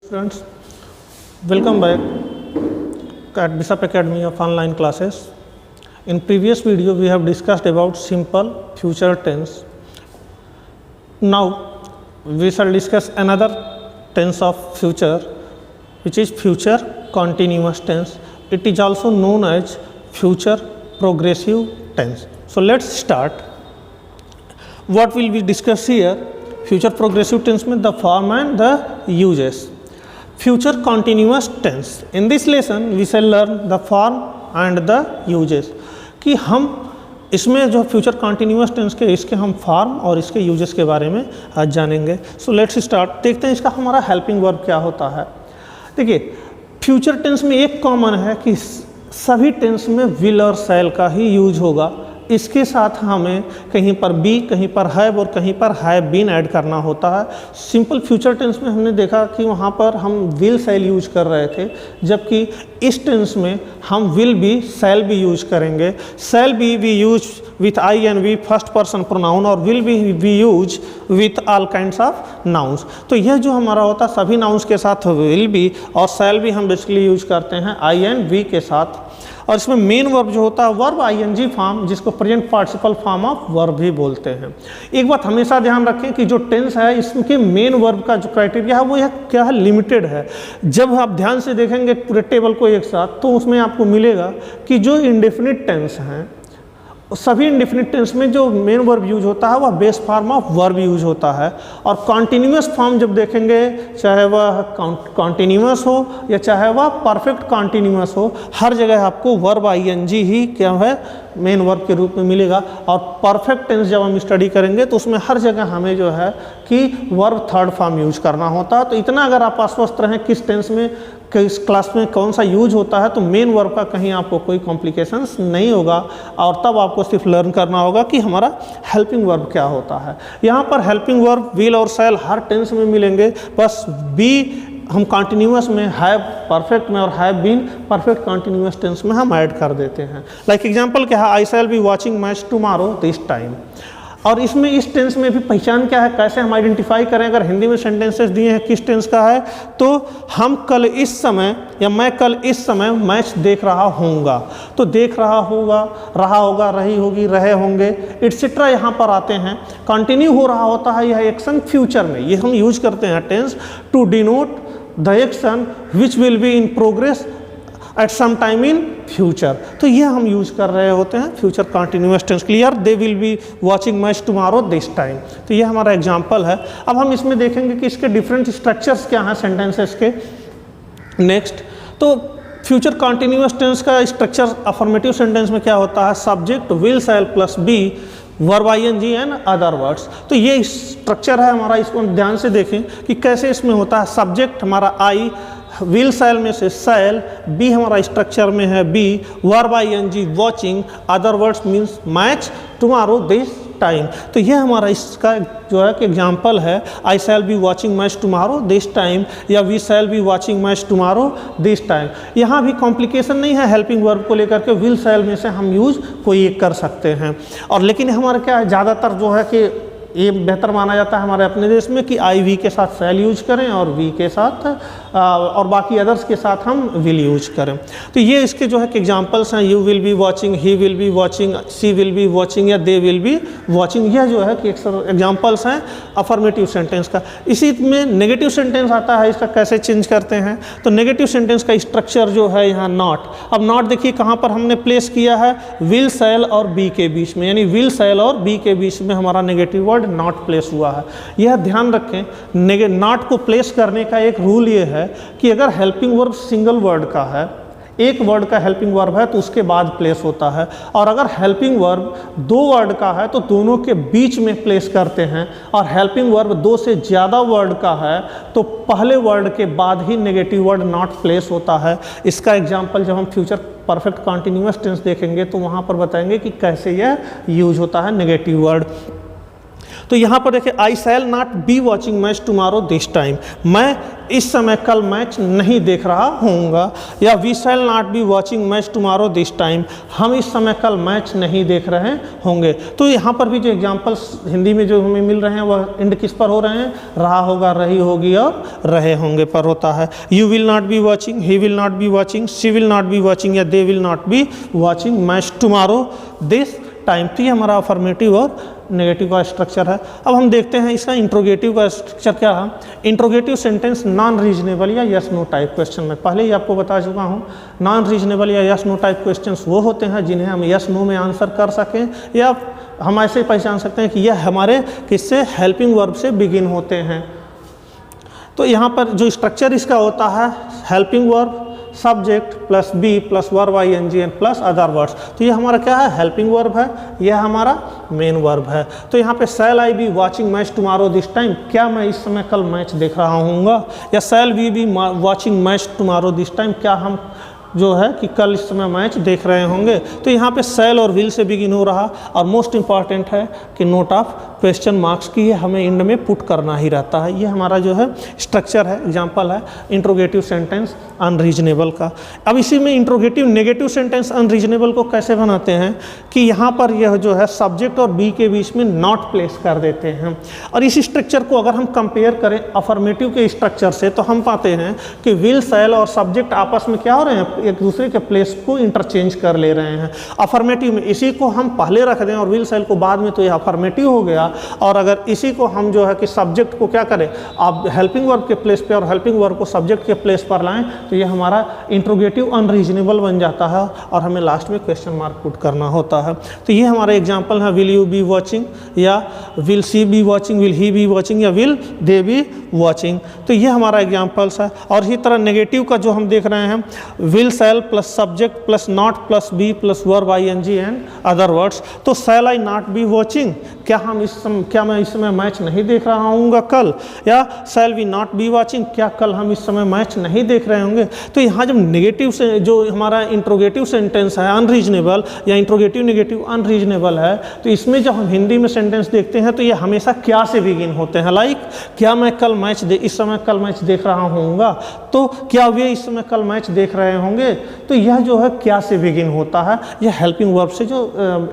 Students, welcome back at Bishop Academy of online classes. In previous video we have discussed about simple future tense. Now we shall discuss another tense of future, which is future continuous tense. It is also known as future progressive tense. So let's start. What will we discuss here? Future progressive tense में the form and the uses. Future continuous tense. In this lesson we shall learn the form and the uses. कि हम इसमें जो future continuous tense के इसके हम form और इसके यूजेस के बारे में आज जानेंगे. So let's start. देखते हैं इसका हमारा हेल्पिंग वर्ब क्या होता है. देखिए फ्यूचर टेंस में एक कॉमन है कि सभी टेंस में विल और शैल का ही यूज होगा. इसके साथ हमें कहीं पर बी, कहीं पर हैव और कहीं पर हैव बीन ऐड करना होता है. सिंपल फ्यूचर टेंस में हमने देखा कि वहाँ पर हम विल शैल यूज कर रहे थे, जबकि इस टेंस में हम विल बी शैल भी यूज करेंगे. Shall be we use with I and we first person pronoun और will be we use with all kinds of nouns. तो यह जो हमारा होता है सभी नाउन्स के साथ विल बी और शैल भी हम बेसिकली यूज करते हैं आई एंड वी के साथ. और इसमें मेन वर्ब जो होता है वर्ब आईएनजी फॉर्म, जिसको present participle form of verb भी बोलते हैं. एक बात हमेशा ध्यान रखें कि जो टेंस है इसके मेन वर्ब का जो क्राइटेरिया है वो यह क्या है, लिमिटेड है. जब आप ध्यान से देखेंगे पूरे टेबल को एक साथ तो उसमें आपको मिलेगा कि जो इंडेफिनिट टेंस हैं सभी इंडेफिनिट टेंस में जो मेन वर्ब यूज होता है वह base form of verb use होता है. और कॉन्टिन्यूअस फॉर्म जब देखेंगे, चाहे वह कॉन्टिन्यूअस हो या चाहे वह परफेक्ट कॉन्टिन्यूअस हो, हर जगह आपको वर्ब आईएनजी ही क्या है मेन वर्ब के रूप में मिलेगा. और परफेक्ट टेंस जब हम स्टडी करेंगे तो उसमें हर जगह हमें जो है कि वर्ब थर्ड फॉर्म यूज करना होता है. तो इतना अगर आप आश्वस्त रहें किस टेंस में किस क्लास में कौन सा यूज होता है तो मेन वर्ब का कहीं आपको कोई कॉम्प्लिकेशंस नहीं होगा. और तब आपको सिर्फ लर्न करना होगा कि हमारा हेल्पिंग वर्ब क्या होता है. यहाँ पर हेल्पिंग वर्ब विल और शैल हर टेंस में मिलेंगे. बस बी हम कॉन्टिन्यूअस में, हैव परफेक्ट में और have been perfect continuous tense में हम ऐड कर देते हैं. लाइक एग्जांपल क्या है, I shall be watching match tomorrow this time. और इसमें इस टेंस में भी पहचान क्या है, कैसे हम आइडेंटिफाई करें. अगर हिंदी में सेंटेंसेस दिए हैं किस टेंस का है तो हम कल इस समय या मैं कल इस समय मैच देख रहा होऊंगा. तो देख रहा होगा, रहा होगा, रही होगी, रहे होंगे, एटसेट्रा यहाँ पर आते हैं. कंटिन्यू हो रहा होता है यह एक्शन फ्यूचर में. ये हम यूज करते हैं tense to denote the action which will be in progress at some time in future. तो ये हम यूज कर रहे होते हैं future continuous tense. Clear, they will be watching match tomorrow this time. तो ये हमारा एग्जांपल है. अब हम इसमें देखेंगे कि इसके डिफरेंट स्ट्रक्चर्स क्या हैं सेंटेंसेस के. नेक्स्ट, तो फ्यूचर कॉन्टिन्यूअस टेंस का स्ट्रक्चर अफर्मेटिव सेंटेंस में क्या होता है, subject will shall plus be verb ING and other words. तो ये स्ट्रक्चर है हमारा. इसको ध्यान से देखें कि कैसे इसमें होता है. सब्जेक्ट हमारा आई, विल शैल में से शैल, बी हमारा स्ट्रक्चर में है be, verb ING watching, other words means match tomorrow this time. तो ये हमारा इसका जो है कि एग्जाम्पल है. I shall be watching match tomorrow this time या we shall be watching match tomorrow this time. यहाँ भी कॉम्प्लिकेशन नहीं है हेल्पिंग वर्ब को लेकर के. विल शैल में से हम यूज कोई एक कर सकते हैं. और लेकिन हमारा क्या है, ज़्यादातर जो है कि ये बेहतर माना जाता है हमारे अपने देश में कि आई वी के साथ शैल यूज करें और वी के साथ और बाकी अदर्स के साथ हम विल यूज करें. तो ये इसके जो है कि एग्जांपल्स हैं. You will be watching, he will be watching, she will be watching या दे विल बी वॉचिंग. यह जो है कि एग्जांपल्स हैं अफर्मेटिव सेंटेंस का. इसी में नेगेटिव सेंटेंस आता है. इसका कैसे चेंज करते हैं तो नेगेटिव सेंटेंस का स्ट्रक्चर जो है यहाँ नॉट. अब नॉट देखिए कहाँ पर हमने प्लेस किया है, विल शैल और बी के बीच में, यानी विल शैल और बी के बीच में हमारा नेगेटिव वर्ड नॉट प्लेस हुआ है. यह ध्यान रखें, नॉट को प्लेस करने का एक रूल ये है कि अगर हेल्पिंग वर्ब सिंगल वर्ड का है, एक वर्ड का हेल्पिंग वर्ब है तो उसके बाद प्लेस होता है. और अगर हेल्पिंग वर्ब दो वर्ड का है तो दोनों के बीच में प्लेस करते हैं. और हेल्पिंग वर्ब दो से ज़्यादा वर्ड का है तो पहले वर्ड के बाद ही नेगेटिव वर्ड नॉट प्लेस होता है. इसका एग्जाम्पल जब हम फ्यूचर परफेक्ट कॉन्टिन्यूअस टेंस देखेंगे तो वहाँ पर बताएंगे कि कैसे यह यूज होता है नेगेटिव वर्ड. तो यहाँ पर देखिए I shall not be watching match tomorrow this time, मैं इस समय कल मैच नहीं देख रहा होऊंगा, या we shall not be watching match tomorrow this time, हम इस समय कल मैच नहीं देख रहे होंगे। तो यहाँ पर भी जो एग्जाम्पल्स हिंदी में जो हमें मिल रहे हैं वह इंड किस पर हो रहे हैं, रहा होगा, रही होगी और रहे होंगे पर होता है। You will not be watching, he will not be watching, she will not be watching या they will not be watching match tomorrow this time. तो ये हमारा अफर्मेटिव और नेगेटिव का स्ट्रक्चर है। अब हम देखते हैं इसका इंट्रोगेटिव का स्ट्रक्चर क्या है। इंट्रोगेटिव सेंटेंस नॉन रीजनेबल या यस नो टाइप क्वेश्चन में पहले ही आपको बता चुका हूँ। नॉन रीजनेबल या यस नो टाइप क्वेश्चंस वो होते हैं जिन्हें हम यस नो में आंसर कर सकें, या हम ऐसे पहचान सकते हैं कि यह हमारे किससे हेल्पिंग वर्ब से बिगिन होते हैं। तो यहाँ पर जो स्ट्रक्चर इसका होता है helping verb subject plus be plus verb ING and plus other words. तो ये हमारा क्या है, हेल्पिंग वर्ब है, यह हमारा मेन वर्ब है। तो यहाँ पे shall I be watching match tomorrow this time, क्या मैं इस समय कल मैच देख रहा हूँगा, या shall we be watching match tomorrow this time, क्या हम जो है कि कल इस समय मैच देख रहे होंगे। तो यहाँ पे शैल और विल से बिगिन हो रहा, और मोस्ट इंपॉर्टेंट है कि नोट ऑफ क्वेश्चन मार्क्स की ये हमें एंड में पुट करना ही रहता है। ये हमारा जो है स्ट्रक्चर है, एग्जांपल है इंट्रोगेटिव सेंटेंस अनरीजनेबल का। अब इसी में इंट्रोगेटिव नेगेटिव सेंटेंस अनरीजनेबल को कैसे बनाते हैं कि यहाँ पर यह जो है सब्जेक्ट और बी के बीच में नॉट प्लेस कर देते हैं। और इस स्ट्रक्चर को अगर हम कंपेयर करें अफर्मेटिव के स्ट्रक्चर से तो हम पाते हैं कि विल शैल और सब्जेक्ट आपस में क्या हो रहे हैं, एक दूसरे के प्लेस को इंटरचेंज कर ले रहे हैं। अफर्मेटिव में इसी को हम पहले रख दें और विल शैल को बाद में, तो यह अफर्मेटिव हो गया। और अगर इसी को हम जो है कि सब्जेक्ट को क्या करें, आप हेल्पिंग वर्ब के प्लेस पे और हेल्पिंग वर्ब को सब्जेक्ट के प्लेस पर लाएं, तो ये हमारा इंट्रोगेटिव अनरीजनेबल बन जाता है और हमें लास्ट में क्वेश्चन मार्क पुट करना होता है। तो ये हमारे एग्जाम्पल है, विल यू बी वॉचिंग, या will she be watching, will he be watching, या विल दे बी वॉचिंग। तो ये हमारा एग्जाम्पल्स है। और इसी तरह नेगेटिव का जो हम देख रहे हैं, will shall plus subject plus not plus be plus verb ING and other words. तो shall I not be watching, क्या मैं इस समय मैच नहीं देख रहा हूँगा कल, या shall we not be watching, क्या कल हम इस समय मैच नहीं देख रहे होंगे। तो यहाँ जब नेगेटिव से जो हमारा इंट्रोगेटिव सेंटेंस है अनरीजनेबल, या इंट्रोगेटिव नेगेटिव अनरीजनेबल है, तो इसमें जब हम हिंदी में सेंटेंस देखते हैं तो ये हमेशा क्या से बिगिन होते हैं। लाइक क्या मैं कल इस समय कल मैच देख रहा हूँगा, तो क्या वे इस समय कल मैच देख रहे होंगे। तो यह जो है क्या से बिगिन होता है, यह हेल्पिंग वर्ब से जो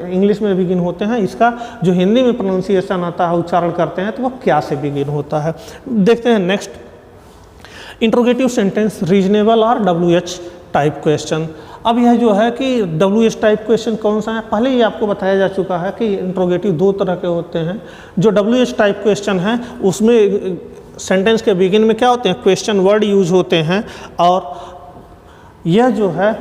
इंग्लिश में बिगिन होते हैं, इसका जो हिंदी में प्रोनाउंसिएशन आता है, उच्चारण करते हैं, तो वह क्या से बिगिन होता है। देखते हैं नेक्स्ट इंट्रोगेटिव सेंटेंस रीजनेबल और WH टाइप क्वेश्चन। अब यह जो है कि WH टाइप क्वेश्चन कौन सा है, पहले ही आपको बताया जा चुका है कि इंट्रोगेटिव दो तरह के होते हैं। जो WH टाइप क्वेश्चन है उसमें सेंटेंस के बिगिन में क्या होते हैं, क्वेश्चन वर्ड यूज होते हैं, और यह जो है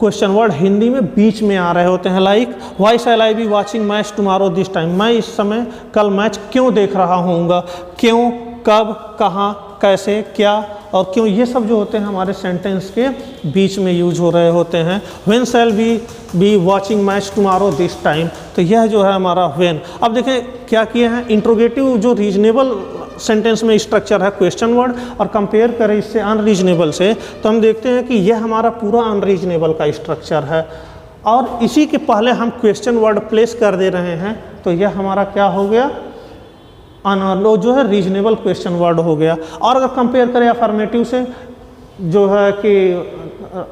क्वेश्चन वर्ड हिंदी में बीच में आ रहे होते हैं। Like why shall I be watching match tomorrow this time, मैं इस समय कल मैच क्यों देख रहा हूँगा, क्यों, कब, कहाँ, कैसे, क्या और क्यों, ये सब जो होते हैं हमारे सेंटेंस के बीच में यूज हो रहे होते हैं। When shall we be watching match tomorrow this time, तो यह जो है हमारा व्हेन। अब देखें क्या किए हैं, इंट्रोगेटिव जो रीजनेबल सेंटेंस में स्ट्रक्चर है क्वेश्चन वर्ड, और कंपेयर करें इससे अनरीजनेबल से, तो हम देखते हैं कि यह हमारा पूरा अनरीजनेबल का स्ट्रक्चर है, और इसी के पहले हम क्वेश्चन वर्ड प्लेस कर दे रहे हैं, तो यह हमारा क्या हो गया, जो है रीजनेबल क्वेश्चन वर्ड हो गया। और अगर कंपेयर करें अफर्मेटिव से जो है कि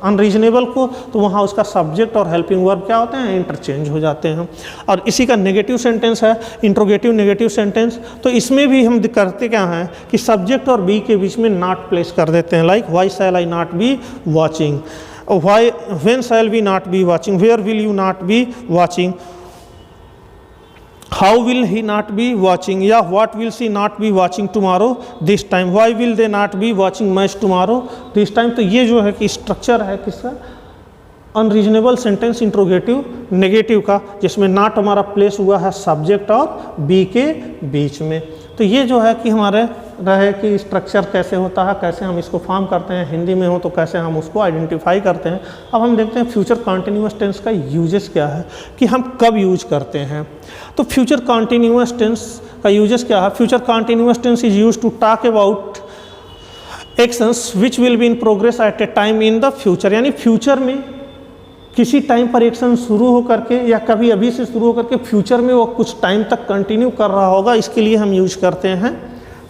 अनरीजनेबल को, तो वहाँ उसका सब्जेक्ट और हेल्पिंग वर्ब क्या होते हैं, इंटरचेंज हो जाते हैं। और इसी का नेगेटिव सेंटेंस है इंट्रोगेटिव नेगेटिव सेंटेंस, तो इसमें भी हम करते क्या हैं कि सब्जेक्ट और बी के बीच में नॉट प्लेस कर देते हैं। Like why shall I not be watching, why when shall we not be watching, where will you not be watching, how will he not be watching, या what will she not be watching tomorrow this time, why will they not be watching match tomorrow this time. तो ये जो है कि structure है किसका, unreasonable sentence interrogative negative का, जिसमें नॉट हमारा प्लेस हुआ है सब्जेक्ट और बी के बीच में। तो ये जो है कि हमारे रहे कि स्ट्रक्चर कैसे होता है, कैसे हम इसको फॉर्म करते हैं, हिंदी में हो तो कैसे हम उसको आइडेंटिफाई करते हैं। अब हम देखते हैं फ्यूचर कॉन्टिन्यूअस टेंस का यूजेस क्या है, कि हम कब यूज करते हैं। तो फ्यूचर कॉन्टिन्यूअस टेंस का यूजेस क्या है, future continuous tense is use to talk about actions which will be in progress at a time in the future, यानी फ्यूचर में किसी टाइम पर एक्शन शुरू हो करके या कभी अभी से शुरू हो करके फ्यूचर में वो कुछ टाइम तक कंटिन्यू कर रहा होगा, इसके लिए हम यूज करते हैं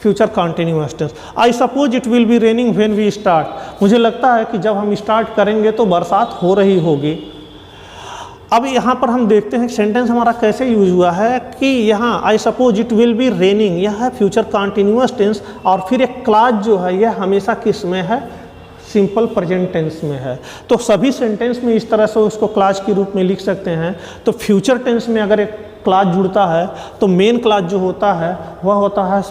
future continuous tense. I suppose it will be raining when we start. मुझे लगता है कि जब हम स्टार्ट करेंगे तो बरसात हो रही होगी। अब यहाँ पर हम देखते हैं सेंटेंस हमारा कैसे यूज हुआ है कि यहाँ आई suppose it will be raining, यह है फ्यूचर कंटिन्यूअस टेंस, और फिर एक क्लॉज जो है यह हमेशा किस में है, सिंपल प्रेजेंट टेंस में है। तो सभी सेंटेंस में इस तरह से उसको क्लॉज के रूप में लिख सकते हैं। तो फ्यूचर टेंस में अगर एक क्लॉज जुड़ता है तो मेन क्लॉज जो होता है वह होता है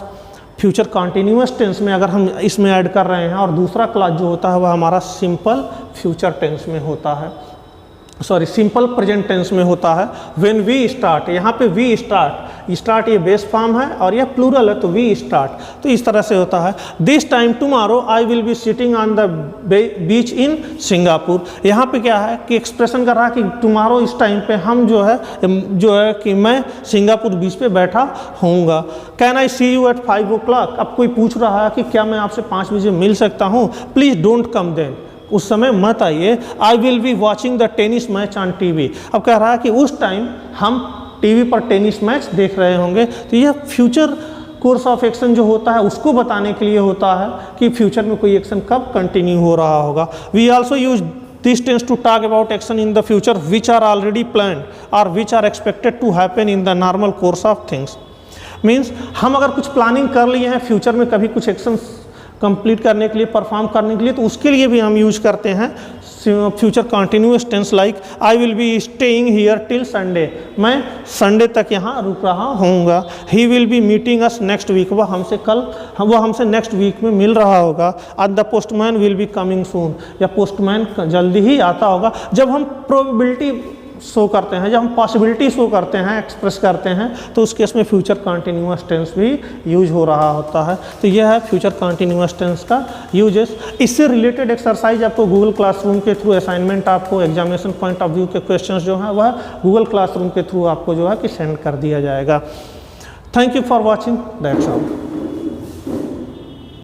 फ्यूचर कंटिन्यूअस टेंस में, अगर हम इसमें ऐड कर रहे हैं, और दूसरा क्लॉज जो होता है वह हमारा सिंपल फ्यूचर टेंस में होता है, सॉरी सिंपल प्रेजेंट टेंस में होता है। व्हेन वी स्टार्ट, यहाँ पे वी स्टार्ट ये बेस फॉर्म है और यह प्लूरल है तो वी स्टार्ट, तो इस तरह से होता है। This time tomorrow I will be sitting on the beach in Singapore. यहाँ पे क्या है कि एक्सप्रेशन कर रहा है कि टुमारो इस टाइम पे हम जो है कि मैं सिंगापुर बीच पे बैठा होऊंगा। Can I see you at 5 o'clock। अब कोई पूछ रहा है कि क्या मैं आपसे 5 बजे मिल सकता हूँ, प्लीज़ डोंट कम देन, उस समय मत आइए। आई will be watching the tennis match on TV. अब कह रहा है कि उस टाइम हम टीवी पर टेनिस मैच देख रहे होंगे। तो यह फ्यूचर कोर्स ऑफ एक्शन जो होता है उसको बताने के लिए होता है कि फ्यूचर में कोई एक्शन कब कंटिन्यू हो रहा होगा। We also use this tense to talk about action in the future which are already planned और which are expected to happen in the normal course of things. Means हम अगर कुछ प्लानिंग कर लिए हैं फ्यूचर में कभी कुछ एक्शन कंप्लीट करने के लिए, परफॉर्म करने के लिए, तो उसके लिए भी हम यूज करते हैं future continuous tense. Like I will be staying here till Sunday, मैं संडे तक यहाँ रुक रहा होऊंगा। He will be meeting us next week, वह हमसे नेक्स्ट वीक में मिल रहा होगा। And the postman will be coming soon, या पोस्टमैन जल्दी ही आता होगा। जब हम प्रोबेबिलिटी शो करते हैं, जब हम पॉसिबिलिटी शो करते हैं, एक्सप्रेस करते हैं, तो उस केस में फ्यूचर कंटिन्यूअस टेंस भी यूज हो रहा होता है। तो यह है फ्यूचर कंटिन्यूअस टेंस का यूजेस। इससे रिलेटेड एक्सरसाइज आपको गूगल क्लासरूम के थ्रू असाइनमेंट, आपको एग्जामिनेशन पॉइंट ऑफ व्यू के क्वेश्चंस जो हैं वह गूगल क्लासरूम के थ्रू आपको जो है कि सेंड कर दिया जाएगा। Thank you for watching, that's all.